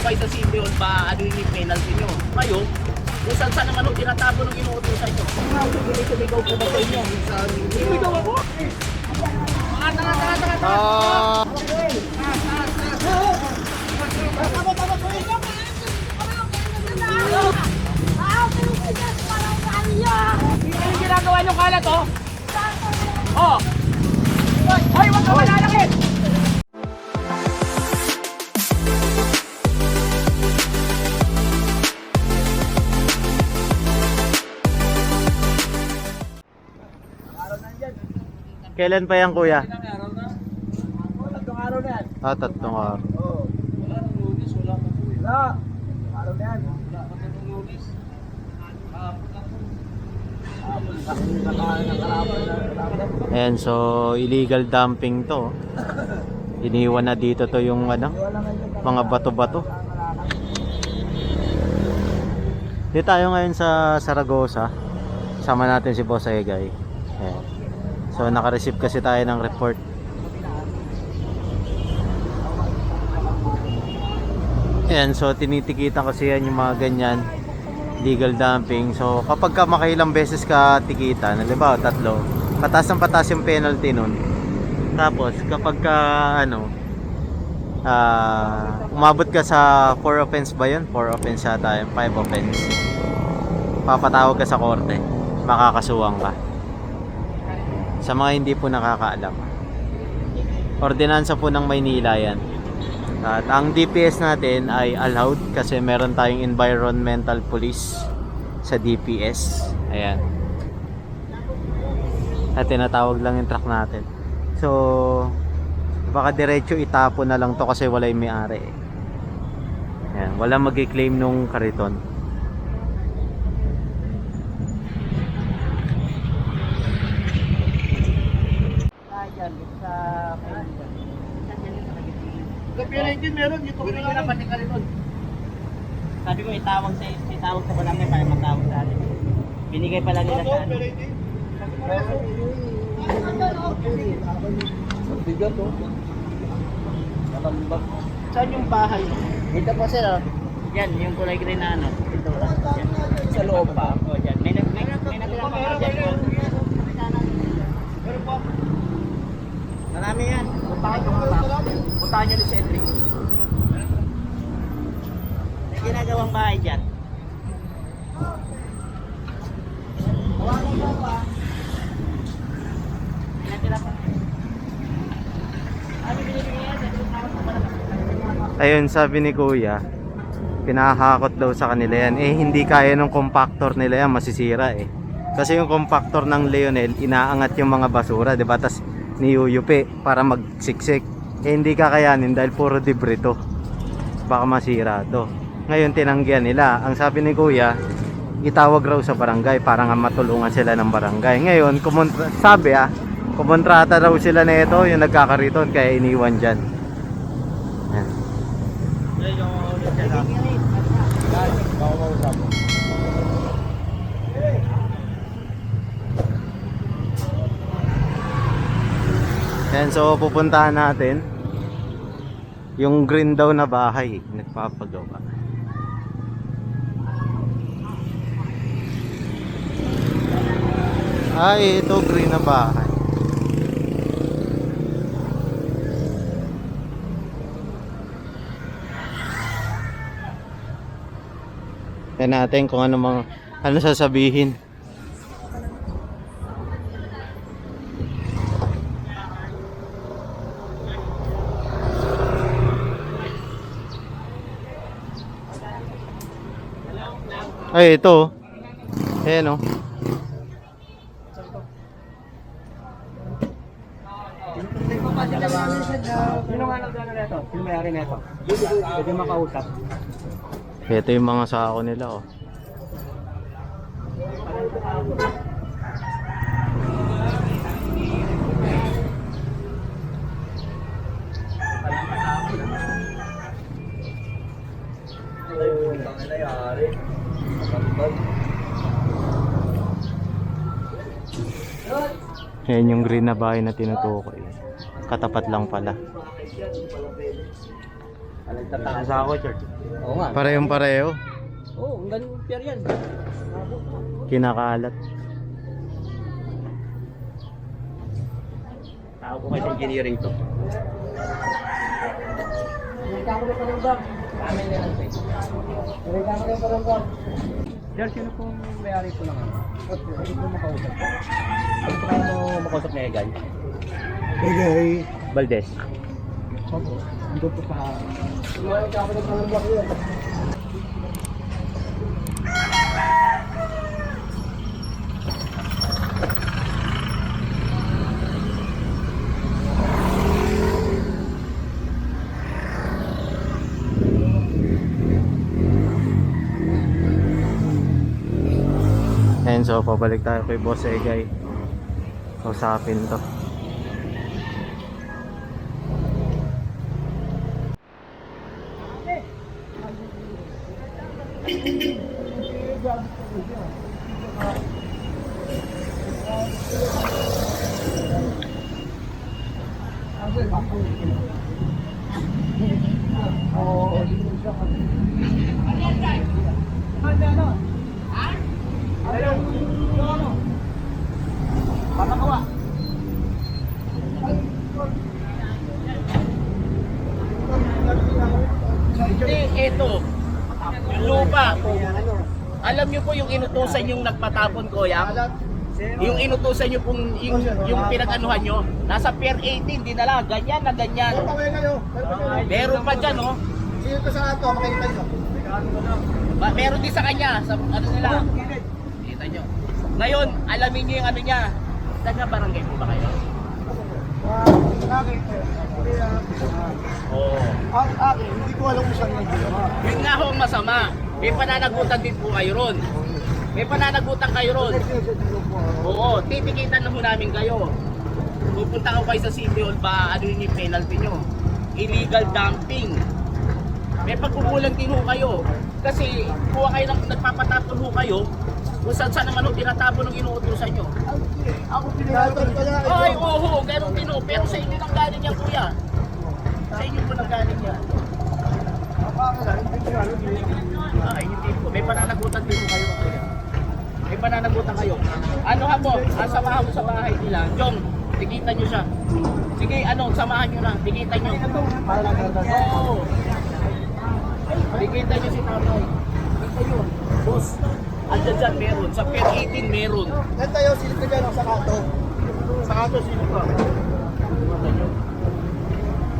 kayo sa City Hall ba ano yung penalty nyo. Ngayon, kung saan naman yung tinatabo ng inuutosan nyo. Sumigaw ko ba sa inyo? Sumigaw ako? Ano ginagawa nyo kalat, oh? Oh! Hoy, huwag ka malalakit! Kailan pa yan, kuya? Tatlong araw na yan. Tatlong araw. Oo. Wala nung lunis, wala pa po. Wala. Araw na yan. Wala pa nung lunis. Ayan, so illegal dumping to. Iniwan na dito to yung ano, mga bato-bato. Dito tayo ngayon sa Saragossa. Sama natin si Boss Egay. Ayan. So naka-receive kasi tayo ng report. Ayan, so tinitikitan kasi yan yung mga ganyan, legal dumping. So kapag ka makailang beses ka tikitan, halimbawa tatlo, patas ng patas yung penalty nun. Tapos kapag ka ano, umabot ka sa 4 offense ba yun? 4 offense yata yun, 5 offense, papatawag ka sa korte, makakasuwang ka. Sa mga hindi po nakakaalam, ordinansa po ng Maynila yan. At ang DPS natin ay allowed kasi meron tayong environmental police sa DPS. Ayan. At tinatawag lang yung truck natin. So baka diretso itapo na lang to kasi wala yung may-ari. Ayan, wala mag-claim nung kariton. Kapila din meron, dito ko na pati ka rin. Sabi ko itawag sa barangay para matawag sa atin. Binigay pala nila sa atin. Bigat oh. Saan yung bahay? Dito po sir oh. Yan, yung kulay green na ano. Dito lang. Sa loob pa? O dyan. May natirang mga dyan. Meron po. Marami yan. Puntahan nyo ni Cedric. May ginagawang bahay dyan. Ayun, sabi ni kuya, pinahakot daw sa kanila yan. Eh hindi kaya ng compactor nila yan, masisira eh. Kasi yung compactor ng Leonel, inaangat yung mga basura, diba? Tas niyuyupi para magsiksik. Eh hindi kakayanin dahil puro debris to, baka masira to. Ngayon tinanggihan nila. Ang sabi ni kuya, itawag raw sa barangay para nga matulungan sila ng barangay. Ngayon kumontrata raw sila na ito yung nagkakariton, kaya iniwan dyan. Yan. Yan, so pupuntahan natin yung green daw na bahay nagpapagawa. Ay, ito green na bahay. Yan natin kung ano sasabihin. Ay, ito. Ayan o. Sino nga nagdala nito? Sino may-ari nito? Pwede makausap. Ito yung mga sako nila oh. Yan yung green na bahay na tinutukoy. Katapat lang pala. Nagtataas sa ako, Church. Oo nga. Parehong pareho. Oo, ang ganun pier yan. Kinakalat. Tao ko kayo sa engineering to. Sir, sino pong may-ari po ng ano? Pwede po makausap po. Pwede po kayo makausap na Egay? Okay. Valdez. Opo. Ando po pa. Ayan, so pabalik tayo kay Boss Egay. Kausapin to. Papagawa. Hindi, ito. Yung lupa. Alam niyo po yung inutusan yung nagpatapon ko, yang? Yung inutusan niyo pong yung pinag-anuhan niyo. Nasa Pier 18, dinala. Ganyan na ganyan. Meron pa dyan, oh. Sino ko sa ato, makikita nyo. Meron din sa kanya. Sa ano nila. Kita nyo. Ngayon, alamin niyo yung ano niya. Taga barangay po ba kayo? Oo. Akin, hindi ko alam kung saan yung ginawa. Yun nga ho ang masama. May pananagutan din po kayo ron. May pananagutan kayo ron. Oo, titikitan na ho namin kayo. Pupunta ko kayo sa City Hall ba, ano yung penalty nyo? Illegal dumping. May pagkukulang din ho kayo. Kasi kuha kayo ng nagpapatapon ho kayo, kung saan naman ho tinatapon ng inuutusan nyo. Ako pinahatan ka na. Ay, oo, ganun din ho. Pero sa inyo nang galing yan, kuya. Sa inyo po nang galing yan. Ay, hindi po. May pananagutan din po kayo, kuya. May pananagutan kayo. Ano ha po? Samahan mo sa bahay nila. Jong, tikitan nyo siya. Sige, ano, samahan nyo na. Tikitan nyo. Oo. Tikitan nyo si tatay. Tikitan nyo. Boss, andyan dyan meron. Sa Pier 18 meron. Yan tayo, silip ka dyan, sa kato. Sa kato, sino ka?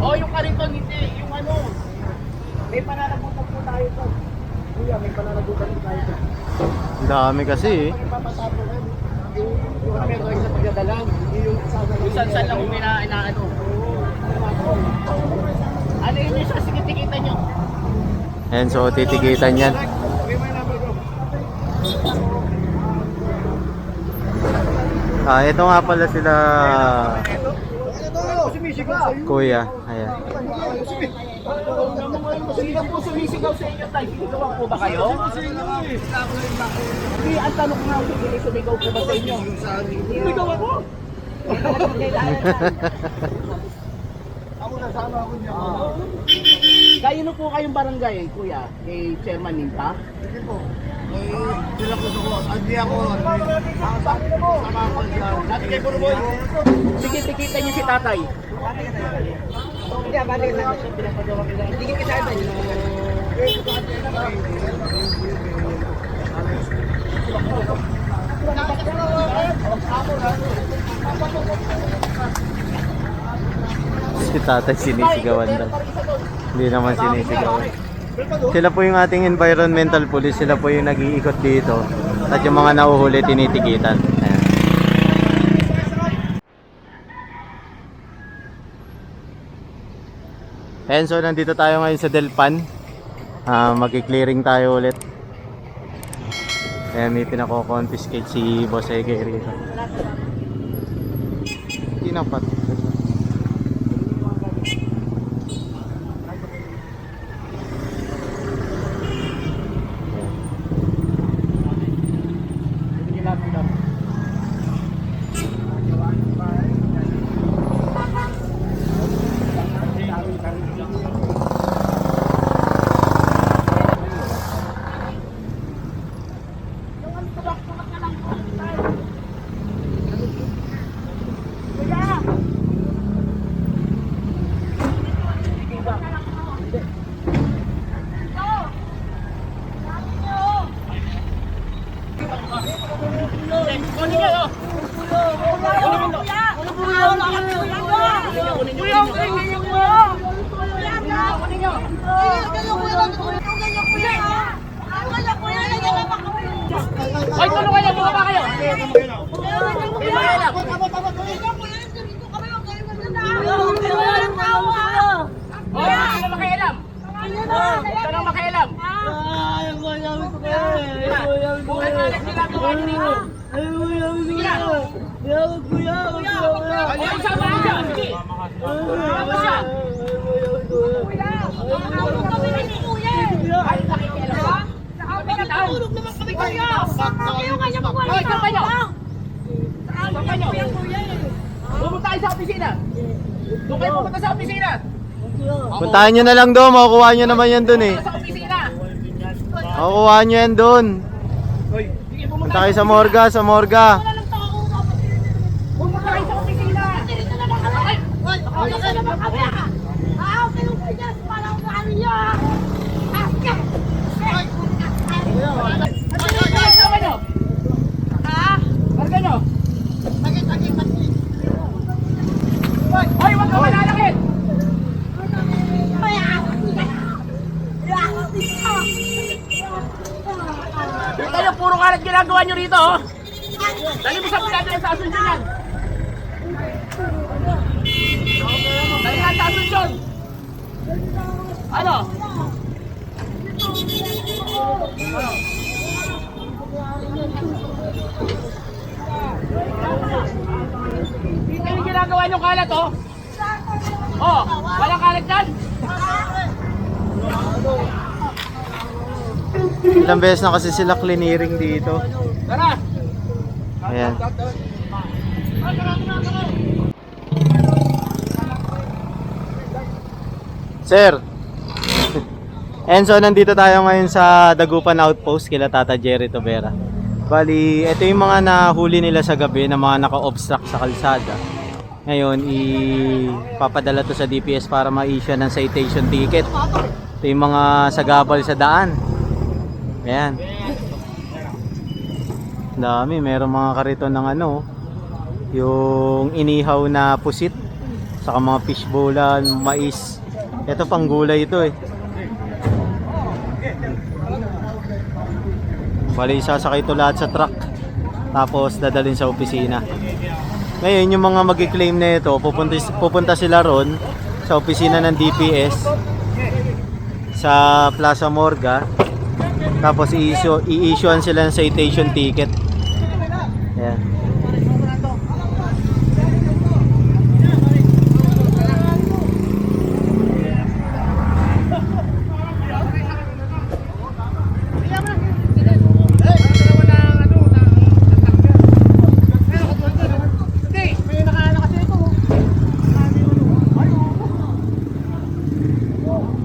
Oh, yung kariton, hindi. Yung ano. May pananagutan po tayo to. Kuya, may pananagutan po tayo to. Ang dami kasi eh. Papatapon yan. Yung kami ko sa pagdadalang. Yung saan lang kung inaano. Ano yun yung siya? Sige, tikitan nyo. Ayan, so titikitan yan. Ito nga pala sila Kuya. Ayan. Sino po sumisigaw sa inyo tayo? Sinigawan po ba kayo? Hindi, ang tanong ko nga kung hindi sumigaw po ba sa inyo? Sumigaw ako! Ako nasama ako niya. Kayo na po kayong barangay, kuya, kay Chairman Ninta? Sige po. Sila ko sa hindi ako. Sama ako dyan. Dati kay Buruboy. Sige, tikitan niyo si tatay. Hindi, balik na. Tigit ka sa atin. Si tatay sinisigawan daw. Hindi naman sinisigawan. Sila po yung ating environmental police. Sila po yung nag-iikot dito. At yung mga nauhuli tinitikitan. Ayan. Ayan, so nandito tayo ngayon sa Delpan. Mag-clearing tayo ulit. Ayan, may pinako-confiscate si Boss Egay rito. Tinapat. Ano makialam? Ano makialam? Ano ginagawa niyo dito? Sige na. Ay, sama ka siya. Sige. Sama siya. Ay, nakikialam ka. Nakatulog naman kami kayo! Kayo kanya magwala Hoy, saan kayo? Saan kayo? Pumunta kayo sa opisina. Doon kayo pumunta sa opisina. Puntahan nyo na lang doon, makukuha nyo naman yan doon eh. Sa opisina. Makukuha nyo yan doon. Sige, Punta kayo sa Morga, sa Morga. Pumunta kayo sa opisina. Dito na lang kami! Dito na lang kami! Kayo po dyan! Parang kami niyo! Sama nyo. Karga nyo. Hoy, huwag ka malalakit. Kayo, puro kalat ginagawa nyo rito, oh. Dali mo sa pinagdala sa Asunsyon yan. Dali nga sa Asunsyon. Ano? Dito yung ginagawa nyo kalat, oh. Oh, walang kalat dyan. Ilang beses na kasi sila clearing dito. Tara. Ayan. Sir. Enzo, nandito tayo ngayon sa Dagupan Outpost kila Tata Jerry Tobera. Bali, ito yung mga nahuli nila sa gabi na mga naka-obstruct sa kalsada. Ngayon, ipapadala to sa DPS para ma-issue ng citation ticket. Ito yung mga sagabal sa daan. Ayan. Dami, merong mga kariton ng ano, yung inihaw na pusit, saka mga fishbowlan, mais. Ito pang gulay ito eh. Bali, sasakay ito lahat sa truck, tapos dadalhin sa opisina. Ngayon, yung mga mag-claim na ito, pupunta sila ron sa opisina ng DPS sa Plaza Morga. Tapos i-issuean sila ng citation ticket. Ayan.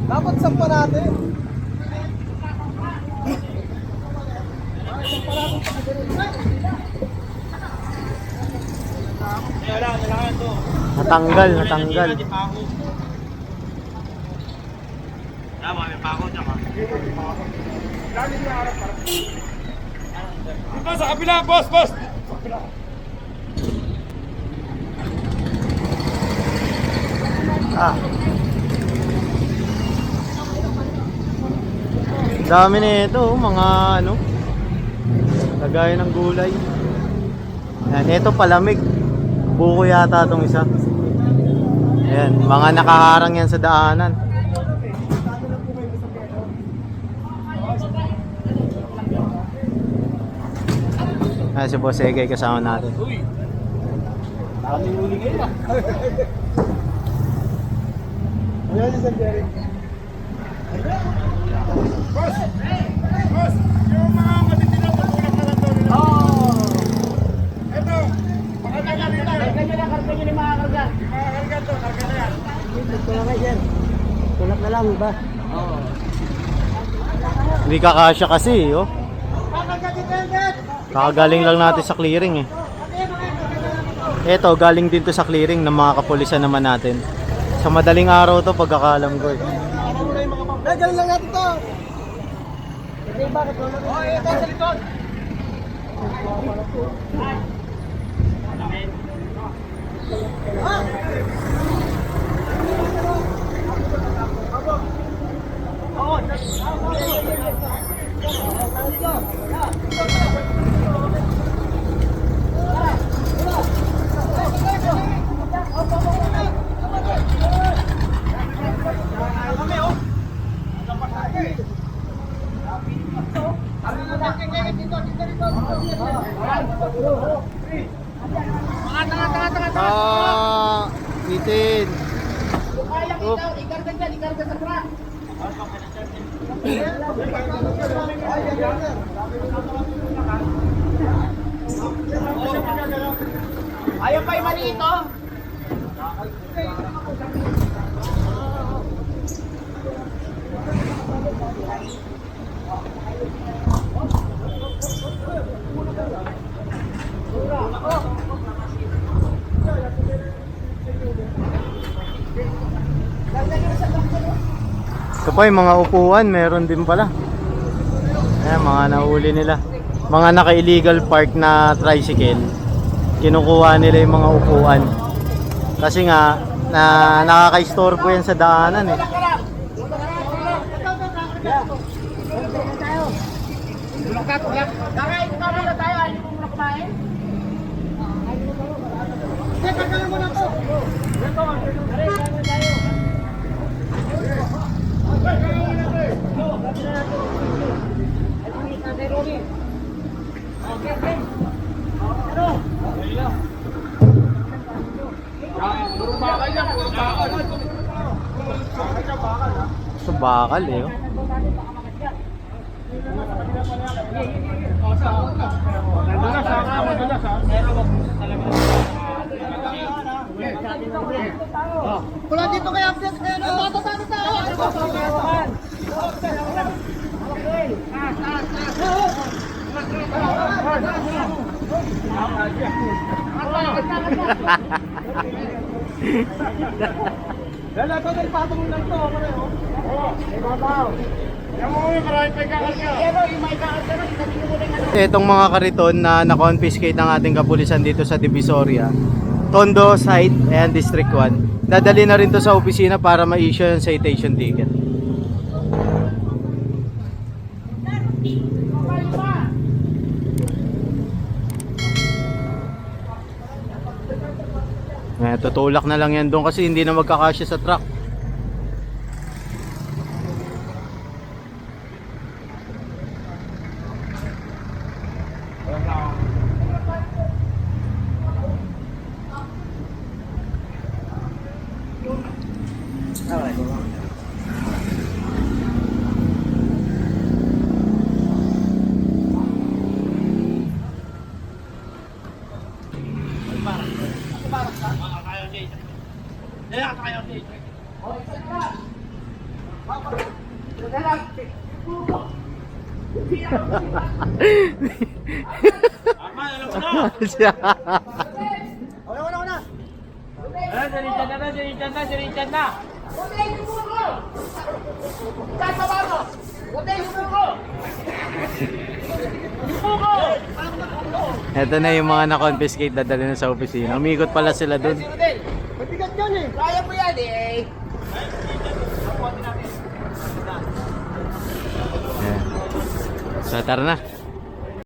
Dapat sampa natin. Natanggal, natanggal. Tama, may pako dyan, ha? Dito sa kabila, boss, boss. Ah. Dami na ito, mga ano, lagay ng gulay. Yan, ito palamig. Buko yata itong isa. Ayan, mga nakaharang yan sa daanan. Ay, si Boss Egay kasama natin. Dami huli ngayon, ah. Ayan yung San Jerry. Boss! Boss! Yung mga matitinaw na tulak na lang doon. Oh! Ito! Pakagana rin tayo. Karga nyo na, karga nyo na yung mga karga. Karga to, karga na yan. Tulak na lang ba? Oo. Hindi kakasya kasi, oh. Kakagaling lang natin sa clearing eh. Eto, galing din to sa clearing ng mga kapulisan naman natin. Sa madaling araw to, pagkakalam ko eh. Galing lang natin to. Oh, ito sa likod. Itin. Kaya kita, ikarga dyan, ikarga sa truck. Ayaw pa yung mali ito. Ito pa yung mga upuan, meron din pala. Ayan, mga nahuli nila. Mga naka-illegal park na tricycle. Kinukuha nila yung mga upuan. Kasi nga, nakaka-istorbo yan sa daanan eh. Kakain ka muna tayo, ayaw mo muna kumain. Ito bakal eh. Oh. Wala dito kay update kayo. Itong mga kariton na na-confiscate ng ating kapulisan dito sa Divisoria, Tondo site, ayan, District 1. Dadali na rin to sa opisina para ma-issue yung citation ticket. Tutulak na lang yan doon kasi hindi na magkakasya sa truck. Ito na yung mga na-confiscate, dadali na sa opisina. Umikot pala sila dun. Matigas yan eh. Kaya mo yan eh. Ayan. So tara na.